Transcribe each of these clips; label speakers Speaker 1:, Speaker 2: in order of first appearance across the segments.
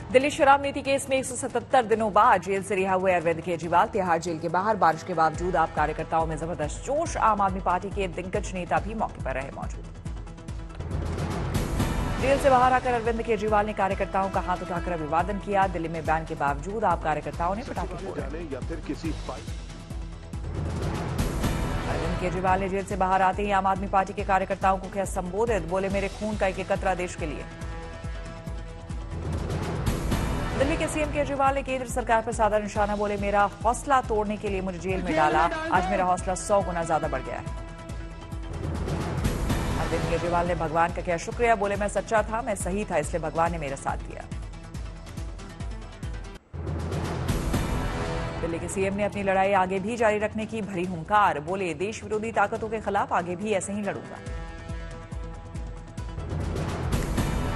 Speaker 1: दिल्ली शराब नीति केस में 177 दिनों बाद जेल से रिहा हुए अरविंद केजरीवाल तिहाड़ जेल के बाहर। बारिश के बावजूद आप कार्यकर्ताओं में जबरदस्त जोश। आम आदमी पार्टी के दिग्गज नेता भी मौके पर रहे मौजूद। जेल से बाहर आकर अरविंद केजरीवाल ने कार्यकर्ताओं का हाथ उठाकर अभिवादन किया। दिल्ली में बैन के बावजूद आप कार्यकर्ताओं ने पटाखे फोड़े। अरविंद केजरीवाल ने जेल से बाहर आते ही आम आदमी पार्टी के कार्यकर्ताओं को किया संबोधित। बोले, मेरे खून का एक कतरा देश के लिए। दिल्ली के सीएम केजरीवाल ने केंद्र सरकार पर साधा निशाना। बोले, मेरा हौसला तोड़ने के लिए मुझे जेल में डाला। आज मेरा हौसला 100 गुना ज्यादा बढ़ गया है। अरविंद केजरीवाल ने भगवान का किया शुक्रिया। बोले, मैं सच्चा था, मैं सही था, इसलिए भगवान ने मेरा साथ दिया। दिल्ली के सीएम ने अपनी लड़ाई आगे भी जारी रखने की भरी हुंकार। बोले, देश विरोधी ताकतों के खिलाफ आगे भी ऐसे ही लड़ूंगा।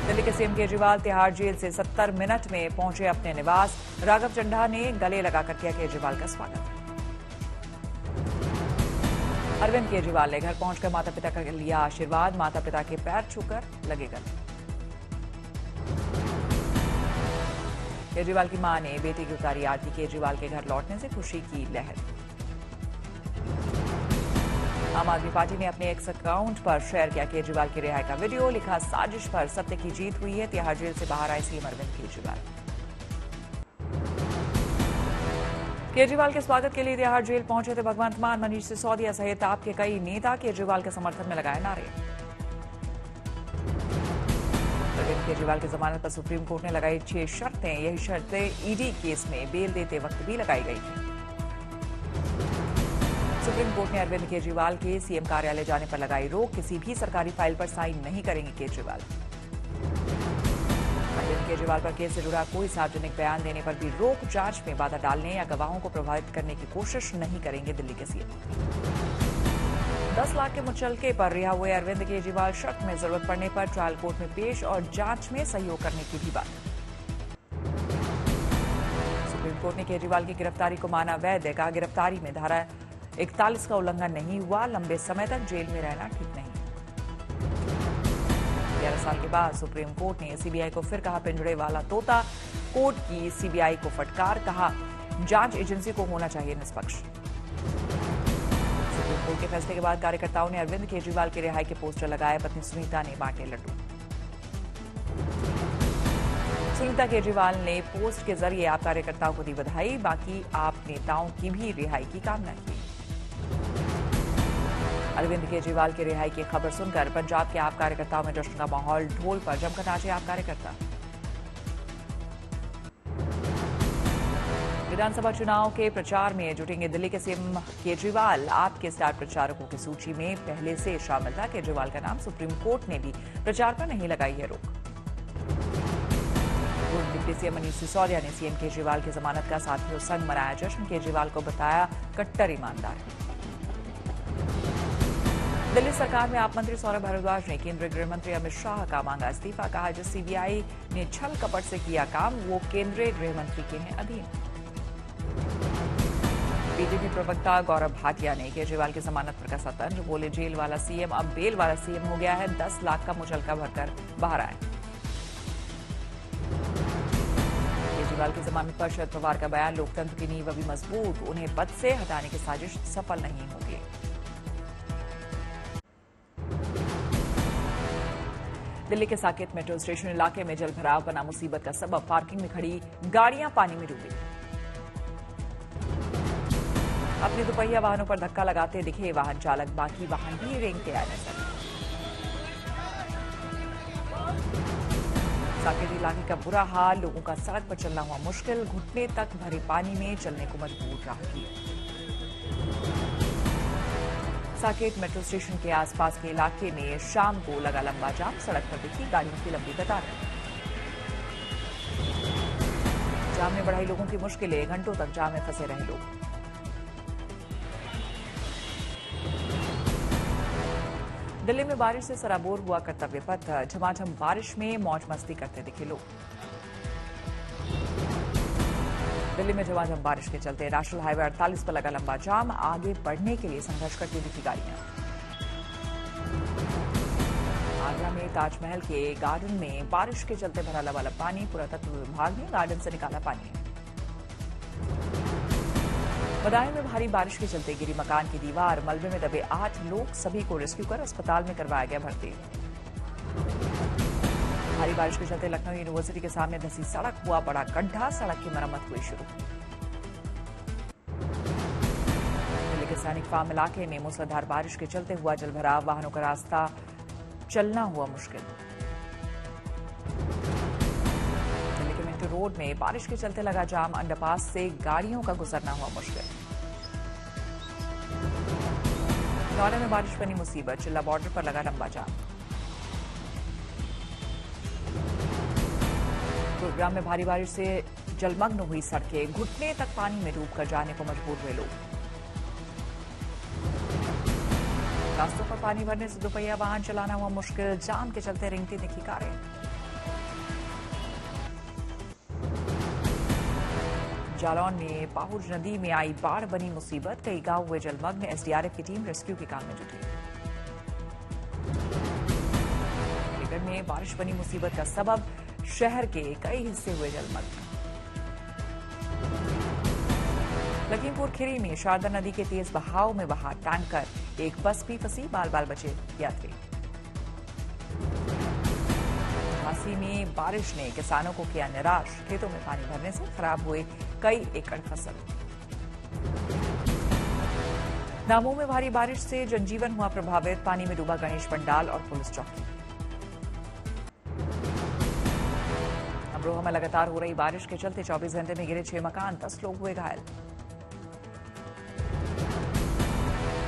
Speaker 1: दिल्ली के सीएम केजरीवाल तिहाड़ जेल से 70 मिनट में पहुंचे अपने निवास। राघव चड्ढा ने गले लगाकर किया केजरीवाल का स्वागत। अरविंद केजरीवाल ने घर पहुंचकर माता पिता का लिया आशीर्वाद। माता पिता के पैर छूकर लगे गले। केजरीवाल की मां ने बेटे की उतारी आरती। केजरीवाल के घर लौटने से खुशी की लहर। आम आदमी पार्टी ने अपने एक्स अकाउंट पर शेयर किया केजरीवाल की रिहाई का वीडियो। लिखा, साजिश पर सत्य की जीत हुई है। तिहाड़ जेल से बाहर आए सीएम अरविंद केजरीवाल। केजरीवाल के स्वागत के लिए तिहाड़ जेल पहुंचे थे भगवंत मान, मनीष सिसोदिया सहित आपके कई नेता। केजरीवाल के समर्थन में लगाए नारे। अरविंद केजरीवाल की जमानत पर सुप्रीम कोर्ट ने लगाई 6 शर्तें। यही शर्तें ईडी केस में बेल देते वक्त भी लगाई गई थी। सुप्रीम कोर्ट ने अरविंद केजरीवाल के सीएम कार्यालय जाने पर लगाई रोक। किसी भी सरकारी फाइल पर साइन नहीं करेंगे केजरीवाल। अरविंद केजरीवाल पर केस से जुड़ा कोई सार्वजनिक बयान देने पर भी रोक। जांच में बाधा डालने या गवाहों को प्रभावित करने की कोशिश नहीं करेंगे दिल्ली के सीएम। 10 लाख के मुचलके पर रिहा हुए अरविंद केजरीवाल शर्त में जरूरत पड़ने पर ट्रायल कोर्ट में पेश और जांच में सहयोग करने की भी बात। सुप्रीम कोर्ट ने केजरीवाल की गिरफ्तारी को माना वैध। कहा, गिरफ्तारी में धारा 41 का उल्लंघन नहीं हुआ। लंबे समय तक जेल में रहना ठीक नहीं। 11 साल के बाद सुप्रीम कोर्ट ने सीबीआई को फिर कहा पिंजड़े वाला तोता। कोर्ट की सीबीआई को फटकार। कहा, जांच एजेंसी को होना चाहिए निष्पक्ष। सुप्रीम कोर्ट के फैसले के बाद कार्यकर्ताओं ने अरविंद केजरीवाल की रिहाई के पोस्टर लगाए। पत्नी सुनीता ने बांटे लड्डू। सुनीता केजरीवाल ने पोस्ट के जरिए आप कार्यकर्ताओं को दी बधाई। बाकी आप नेताओं की भी रिहाई की कामना की। अरविंद केजरीवाल की रिहाई की खबर सुनकर पंजाब के आप कार्यकर्ताओं में जश्न का माहौल। ढोल पर जमकर नाचे आप कार्यकर्ता। विधानसभा चुनाव के प्रचार में जुटेंगे दिल्ली के सीएम केजरीवाल। आपके स्टार प्रचारकों की सूची में पहले से शामिल था केजरीवाल का नाम। सुप्रीम कोर्ट ने भी प्रचार पर नहीं लगाई है रोक। पूर्व डिप्टी सीएम मनीष सिसोदिया ने सीएम केजरीवाल की जमानत का साथियों संग मनाया जश्न। केजरीवाल को बताया कट्टर ईमानदार। दिल्ली सरकार में आप मंत्री सौरभ भारद्वाज ने केंद्रीय गृह मंत्री अमित शाह का मांगा इस्तीफा। कहा, जिस सीबीआई ने छल कपट से किया काम वो केंद्रीय गृह मंत्री के हैं अधीन। बीजेपी प्रवक्ता गौरव भाटिया ने केजरीवाल की जमानत पर कसा तंज। बोले, जेल वाला सीएम अब बेल वाला सीएम हो गया है। 10 लाख का मुचलका भरकर बाहर आए। केजरीवाल की जमानत पर शरद पवार का बयान, लोकतंत्र की नींव अभी मजबूत। उन्हें पद से हटाने की साजिश सफल नहीं होगी। दिल्ली के साकेत मेट्रो स्टेशन इलाके में जलभराव बना मुसीबत का सबब। पार्किंग में खड़ी गाड़ियां पानी में डूबी। अपने दुपहिया वाहनों पर धक्का लगाते दिखे वाहन चालक। बाकी वाहन भी रेंगते आए नजर। साकेत इलाके का बुरा हाल। लोगों का सड़क पर चलना हुआ मुश्किल। घुटने तक भरे पानी में चलने को मजबूर राहगीर। साकेत मेट्रो स्टेशन के आसपास के इलाके में शाम को लगा लंबा जाम। सड़क पर दिखी गाड़ियों की लंबी कतार। जाम ने बढ़ाई लोगों की मुश्किलें। घंटों तक जाम में फंसे रहे लोग। दिल्ली में बारिश से सराबोर हुआ कर्तव्य पथ। झमाझम बारिश में मौज मस्ती करते दिखे लोग। दिल्ली में झमाझम बारिश के चलते नेशनल हाईवे 48 पर लगा लंबा जाम। आगे बढ़ने के लिए संघर्ष करती दिखी गाड़ियां। आगरा में ताजमहल के गार्डन में बारिश के चलते भरा लबालब पानी। पुरातत्व विभाग ने गार्डन से निकाला पानी। बदायूं में भारी बारिश के चलते गिरी मकान की दीवार। मलबे में दबे 8 लोग, सभी को रेस्क्यू कर अस्पताल में करवाया गया भर्ती। भारी बारिश के चलते लखनऊ यूनिवर्सिटी के सामने धंसी सड़क, हुआ बड़ा गड्ढा। सड़क की मरम्मत हुई शुरू। दिल्ली के सैनिक फार्म इलाके में मूसलाधार बारिश के चलते हुआ जलभराव। वाहनों का रास्ता चलना हुआ मुश्किल। दिल्ली के मिंटो रोड में बारिश के चलते लगा जाम। अंडरपास से गाड़ियों का गुजरना हुआ मुश्किल। नौरे में बारिश बनी मुसीबत। चिल्ला बॉर्डर पर लगा लंबा जाम। गुरुग्राम में भारी बारिश से जलमग्न हुई सड़कें। घुटने तक पानी में डूबकर जाने को मजबूर हुए लोग। रास्तों पर पानी भरने से दोपहिया वाहन चलाना हुआ मुश्किल। जाम के चलते रेंगती दिखी कारें। जालौन में पाहुज नदी में आई बाढ़ बनी मुसीबत। कई गांव हुए जलमग्न। एसडीआरएफ की टीम रेस्क्यू के काम में जुटी। अलीगढ़ में बारिश बनी मुसीबत का सबब। शहर के कई हिस्से हुए जलमग्न। लखीमपुर खीरी में शारदा नदी के तेज बहाव में बहा टैंकर। एक बस भी फंसी, बाल बाल बचे यात्री। झांसी में बारिश ने किसानों को किया निराश। खेतों में पानी भरने से खराब हुए कई एकड़ फसल। दामोह में भारी बारिश से जनजीवन हुआ प्रभावित। पानी में डूबा गणेश पंडाल और पुलिस चौकी। अमरोहा में लगातार हो रही बारिश के चलते 24 घंटे में गिरे 6 मकान, 10 लोग हुए घायल।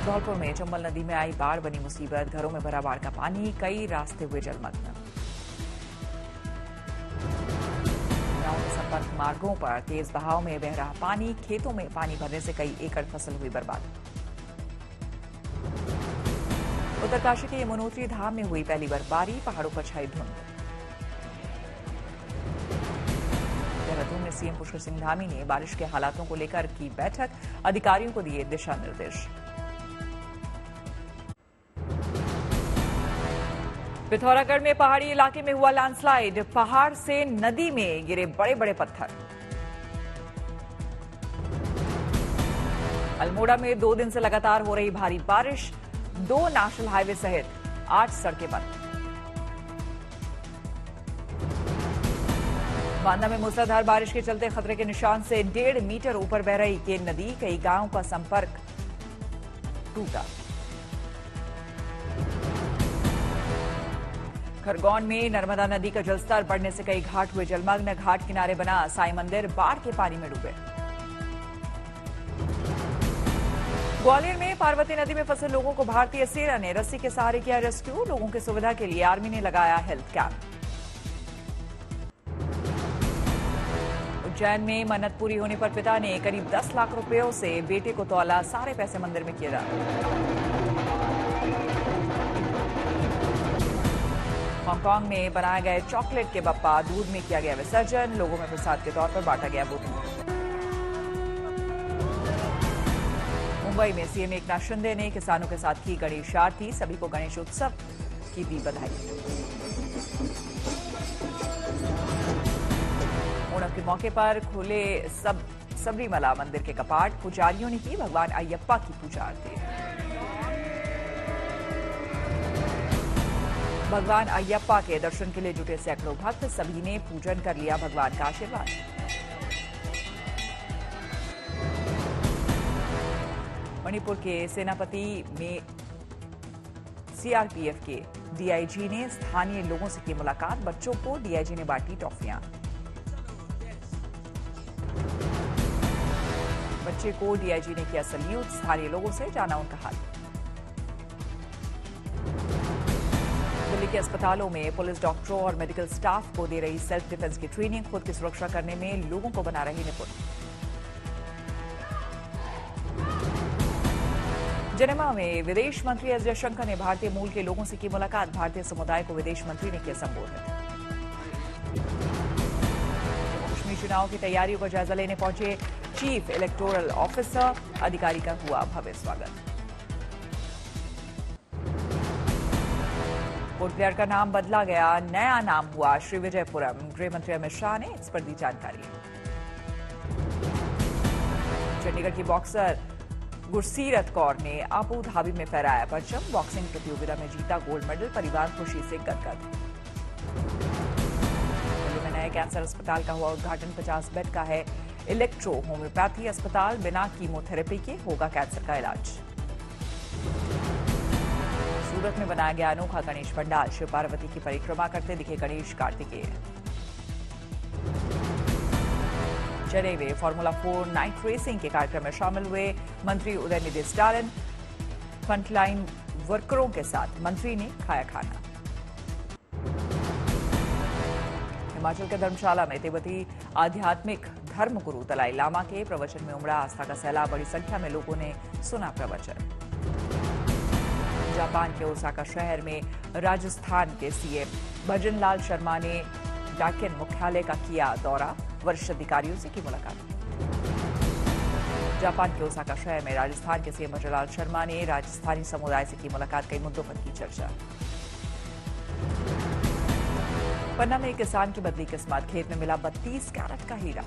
Speaker 1: धौलपुर में चंबल नदी में आई बाढ़ बनी मुसीबत। घरों में भरा बाढ़ का पानी। कई रास्ते हुए जलमग्न। गांव के संपर्क मार्गों पर तेज बहाव में बह रहा पानी। खेतों में पानी भरने से कई एकड़ फसल हुई बर्बाद। उत्तरकाशी के यमुनोत्री धाम में हुई पहली बर्फबारी। पहाड़ों पर छाई धुंध। देहरादून में सीएम पुष्कर सिंह धामी ने बारिश के हालातों को लेकर की बैठक। अधिकारियों को दिए दिशा निर्देश। पिथौरागढ़ में पहाड़ी इलाके में हुआ लैंडस्लाइड। पहाड़ से नदी में गिरे बड़े बड़े पत्थर। अल्मोड़ा में 2 दिन से लगातार हो रही भारी बारिश। 2 नेशनल हाईवे सहित 8 सड़कें बंद। बांदा में मूसलाधार बारिश के चलते खतरे के निशान से 1.5 मीटर ऊपर बह रही केन नदी। कई गांवों का संपर्क टूटा। खरगोन में नर्मदा नदी का जलस्तर बढ़ने से कई घाट हुए जलमग्न। घाट किनारे बना साई मंदिर बाढ़ के पानी में डूबे। ग्वालियर में पार्वती नदी में फंसे लोगों को भारतीय सेना ने रस्सी के सहारे किया रेस्क्यू। लोगों की सुविधा के लिए आर्मी ने लगाया हेल्थ कैंप। उज्जैन में मन्नत पूरी होने पर पिता ने करीब 10 लाख रुपयों से बेटे को तौला। सारे पैसे मंदिर में किए दान। हांगकांग में बनाए गए चॉकलेट के बप्पा दूध में किया गया विसर्जन। लोगों में प्रसाद के तौर पर बांटा गया बुक। मुंबई में सीएम एकनाथ शिंदे ने किसानों के साथ की गणेश आरती। सभी को गणेश उत्सव की दी बधाई। ओणम के मौके पर खुले सबरीमला मंदिर के कपाट। पुजारियों ने की भगवान अयप्पा की पूजा आरती। भगवान अयप्पा के दर्शन के लिए जुटे सैकड़ों भक्त। सभी ने पूजन कर लिया भगवान का आशीर्वाद। मणिपुर के सेनापति में सीआरपीएफ के डीआईजी ने स्थानीय लोगों से की मुलाकात। बच्चों को डीआईजी ने बांटी टॉफियां। बच्चे को डीआईजी ने किया सल्यूट। स्थानीय लोगों से जाना उनका हाल। दिल्ली के अस्पतालों में पुलिस डॉक्टरों और मेडिकल स्टाफ को दे रही सेल्फ डिफेंस की ट्रेनिंग। खुद की सुरक्षा करने में लोगों को बना रही निपुण। जनेवा में विदेश मंत्री एस जयशंकर ने भारतीय मूल के लोगों से की मुलाकात। भारतीय समुदाय को विदेश मंत्री ने किया संबोधित। कश्मीर चुनाव की तैयारियों का जायजा लेने पहुंचे चीफ इलेक्टोरल ऑफिसर। अधिकारी का हुआ भव्य स्वागत। पोर्ट ब्लेयर का नाम बदला गया, नया नाम हुआ श्रीविजयपुरम। गृह मंत्री अमित शाह ने इस पर दी जानकारी। चंडीगढ़ की बॉक्सर गुरसीरत कौर ने अबू धाबी में फहराया परचम। बॉक्सिंग प्रतियोगिता में जीता गोल्ड मेडल, परिवार खुशी से गदगद। दिल्ली में नए कैंसर अस्पताल का हुआ उद्घाटन। 50 बेड का है इलेक्ट्रो होम्योपैथी अस्पताल, बिना कीमोथेरेपी के होगा कैंसर का इलाज। सूरत में बनाया गया अनोखा गणेश पंडाल, शिव पार्वती की परिक्रमा करते दिखे गणेश कार्तिकेय। चेन्नई में फॉर्मूला 4 नाइट रेसिंग के कार्यक्रम में शामिल हुए मंत्री उदयनिधि स्टालिन। फ्रंटलाइन वर्करों के साथ मंत्री ने खाया खाना। हिमाचल के धर्मशाला में तिब्बती आध्यात्मिक धर्मगुरु दलाई लामा के प्रवचन में उमड़ा आस्था का सैलाब। बड़ी संख्या में लोगों ने सुना प्रवचन। जापान के ओसाका शहर में राजस्थान के सीएम भजन लाल शर्मा ने डाकिन मुख्यालय का किया दौरा, वरिष्ठ अधिकारियों से की मुलाकात। जापान के ओसाका शहर में राजस्थान के सीएम भजन लाल शर्मा ने राजस्थानी समुदाय से की मुलाकात, कई मुद्दों पर की चर्चा। पन्ना में एक किसान की बदली किस्मत, खेत में मिला 32 कैरेट का हीरा।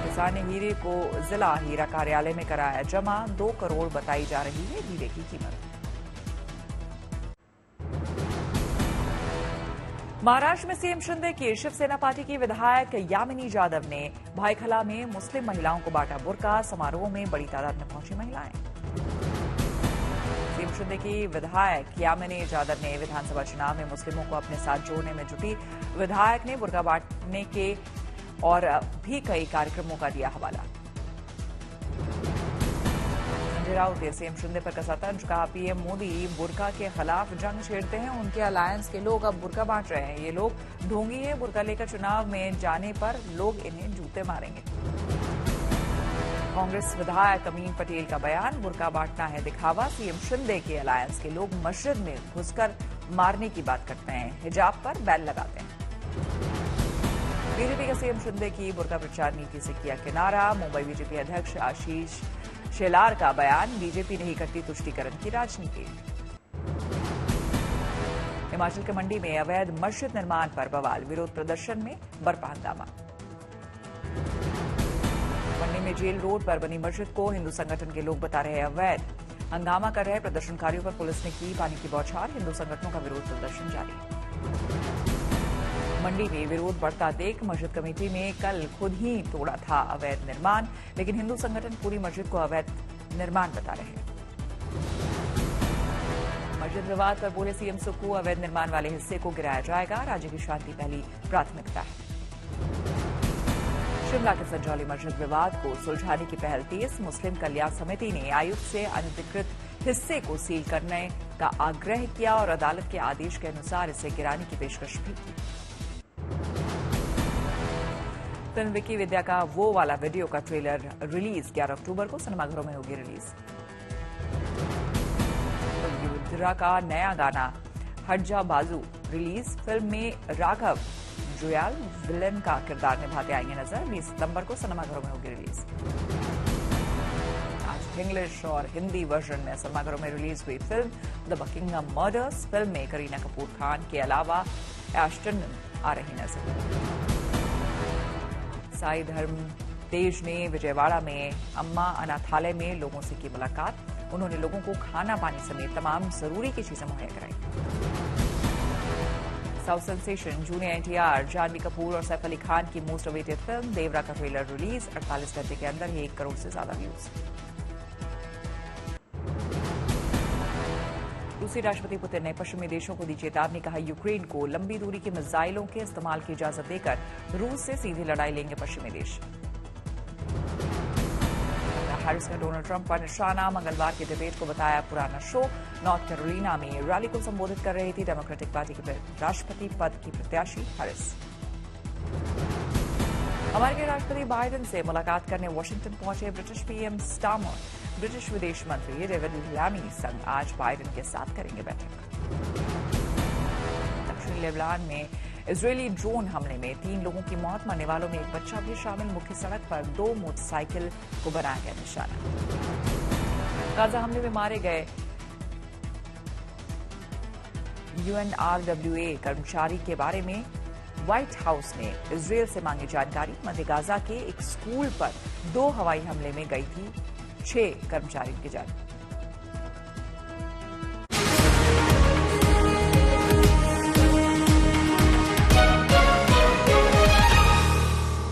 Speaker 1: किसान ने हीरे को जिला हीरा कार्यालय में कराया जमा, 2 करोड़ बताई जा रही है हीरे की कीमत। महाराष्ट्र में सीएम शिंदे की शिवसेना पार्टी की विधायक यामिनी यादव ने भाईखला में मुस्लिम महिलाओं को बांटा बुर्का। समारोह में बड़ी तादाद में पहुंची महिलाएं। सीएम शिंदे की विधायक यामिनी यादव ने विधानसभा चुनाव में मुस्लिमों को अपने साथ जोड़ने में जुटी विधायक ने बुर्का बांटने के और भी कई कार्यक्रमों का दिया हवाला। संजय राउत ने सीएम शिंदे पर कसा तंज, कहा पीएम मोदी बुर्का के खिलाफ जंग छेड़ते हैं, उनके अलायंस के लोग अब बुर्का बांट रहे हैं। ये लोग ढोंगी है, बुर्का लेकर चुनाव में जाने पर लोग इन्हें जूते मारेंगे। कांग्रेस विधायक अमीन पटेल का बयान, बुर्का बांटना है दिखावा। सीएम शिंदे के अलायंस के लोग मस्जिद में घुसकर मारने की बात करते हैं, हिजाब पर बैन लगाते हैं। बीजेपी का सीएम शिंदे की बुर्का प्रचार नीति से किया किनारा। मुंबई बीजेपी अध्यक्ष आशीष शेलार का बयान, बीजेपी नहीं करती तुष्टीकरण की राजनीति। हिमाचल के मंडी में अवैध मस्जिद निर्माण पर बवाल, विरोध प्रदर्शन में बरपा हंगामा। मंडी में जेल रोड पर बनी मस्जिद को हिंदू संगठन के लोग बता रहे अवैध। हंगामा कर रहे प्रदर्शनकारियों पर पुलिस ने की पानी की बौछार, हिंदू संगठनों का विरोध प्रदर्शन जारी। मंडी में विरोध बढ़ता देख मस्जिद कमेटी ने कल खुद ही तोड़ा था अवैध निर्माण, लेकिन हिंदू संगठन पूरी मस्जिद को अवैध निर्माण बता रहे हैं। मस्जिद विवाद पर बोले सीएम सुक्खू, अवैध निर्माण वाले हिस्से को गिराया जाएगा, राज्य की शांति पहली प्राथमिकता है। शिमला के संजौली मस्जिद विवाद को सुलझाने की पहल तेज, मुस्लिम कल्याण समिति ने आयुक्त से अनधिकृत हिस्से को सील करने का आग्रह किया और अदालत के आदेश के अनुसार इसे गिराने की पेशकश भी की। फिल्म विकी विद्या का वो वाला वीडियो का ट्रेलर रिलीज 11 अक्टूबर को सिनेमाघरों में होगी रिलीज। विकी विद्या का नया गाना हटजा बाजू रिलीज। फिल्म में राघव जुयाल विलन का किरदार निभाते आएंगे नजर। 20 सितंबर को सिनेमाघरों में होगी रिलीज। आज इंग्लिश और हिंदी वर्जन में सिनेमाघरों में रिलीज हुई film the Buckingham murders. Film में करीना कपूर खान के अलावा एस्टन आ रही नजर। साई धर्म तेज ने विजयवाड़ा में अम्मा अनाथालय में लोगों से की मुलाकात। उन्होंने लोगों को खाना पानी समेत तमाम जरूरी की चीजें मुहैया कराई। South sensation junior NTR Janhvi Kapoor और सैफ अली खान की मोस्ट अवेटेड फिल्म देवरा का ट्रेलर रिलीज। 48 घंटे के अंदर ही 1 करोड़ से ज्यादा व्यूज। रूसी राष्ट्रपति पुतिन ने पश्चिमी देशों को दी चेतावनी, कहा यूक्रेन को लंबी दूरी के मिसाइलों के इस्तेमाल की इजाजत देकर रूस से सीधी लड़ाई लेंगे पश्चिमी देश। हैरिस ने डोनाल्ड ट्रंप पर निशाना, मंगलवार की डिबेट को बताया पुराना शो। नॉर्थ कैरोलिना में रैली को संबोधित कर रही थी डेमोक्रेटिक पार्टी के राष्ट्रपति पद की प्रत्याशी हैरिस। अमेरिकी राष्ट्रपति बाइडेन से मुलाकात करने वाशिंगटन पहुंचे ब्रिटिश पीएम स्टामर। ब्रिटिश विदेश मंत्री डेविड लैमी संग आज बाइडेन के साथ करेंगे बैठक। दक्षिणी लेबनान में इजरायली ड्रोन हमले में 3 लोगों की मौत, मरने वालों में एक बच्चा भी शामिल। मुख्य सड़क पर 2 मोटरसाइकिल को बनाया गया निशाना। गाजा हमले में मारे गए UNRWA कर्मचारी के बारे में व्हाइट हाउस ने इजरायल से मांगी जानकारी। मध्य गाजा के एक स्कूल पर 2 हवाई हमले में गई थी 6 कर्मचारियों की जान।